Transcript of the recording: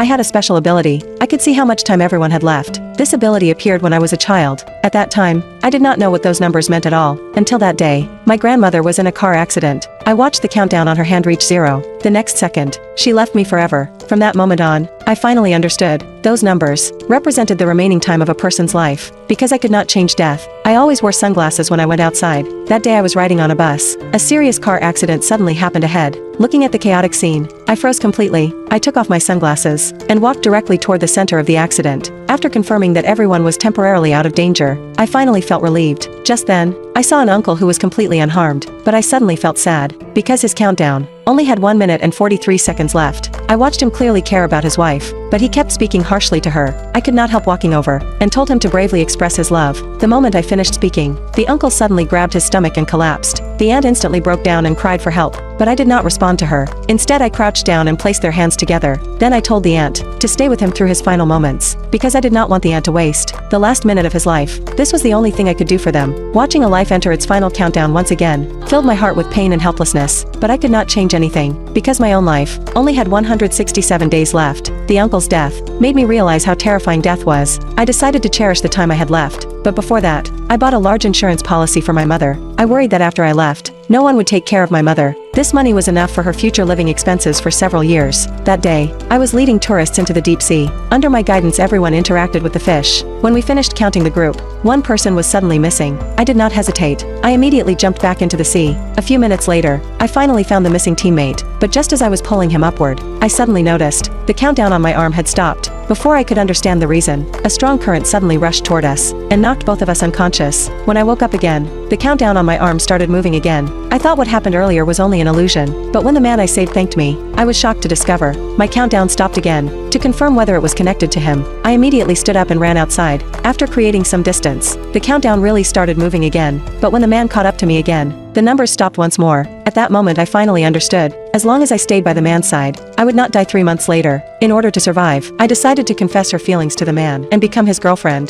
had a special ability. I could see how much time everyone had left. This ability appeared when I was a child. At that time, I did not know what those numbers meant at all. Until that day, my grandmother was in a car accident. I watched the countdown on her hand reach 0. The next second, she left me forever. From that moment on, I finally understood. Those numbers represented the remaining time of a person's life. Because I could not change death, I always wore sunglasses when I went outside. That day I was riding on a bus. A serious car accident suddenly happened ahead. Looking at the chaotic scene, I froze completely. I took off my sunglasses and walked directly toward the center of the accident. After confirming that everyone was temporarily out of danger, I finally felt relieved. Just then, I saw an uncle who was completely unharmed, but I suddenly felt sad, because his countdown only had 1 minute and 43 seconds left. I watched him clearly care about his wife, but he kept speaking harshly to her. I could not help walking over, and told him to bravely express his love. The moment I finished speaking, the uncle suddenly grabbed his stomach and collapsed. The aunt instantly broke down and cried for help, but I did not respond to her. Instead, I crouched down and placed their hands together. Then I told the aunt to stay with him through his final moments, because I did not want the aunt to waste the last minute of his life. This was the only thing I could do for them. Watching a life enter its final countdown once again filled my heart with pain and helplessness, but I could not change anything, because my own life only had 167 days left. The uncle's death made me realize how terrifying death was. I decided to cherish the time I had left, but before that, I bought a large insurance policy for my mother. I worried that after I left, no one would take care of my mother. This money was enough for her future living expenses for several years. That day, I was leading tourists into the deep sea. Under my guidance, everyone interacted with the fish. When we finished counting the group, one person was suddenly missing. I did not hesitate. I immediately jumped back into the sea. A few minutes later, I finally found the missing teammate, but just as I was pulling him upward, I suddenly noticed the countdown on my arm had stopped. Before I could understand the reason, a strong current suddenly rushed toward us and knocked both of us unconscious. When I woke up again, the countdown on my arm started moving again. I thought what happened earlier was only an illusion, but when the man I saved thanked me, I was shocked to discover my countdown stopped again. To confirm whether it was connected to him, I immediately stood up and ran outside. After creating some distance, the countdown really started moving again, but when the man caught up to me again, the numbers stopped once more. At that moment I finally understood. As long as I stayed by the man's side, I would not die 3 months later. In order to survive, I decided to confess her feelings to the man and become his girlfriend.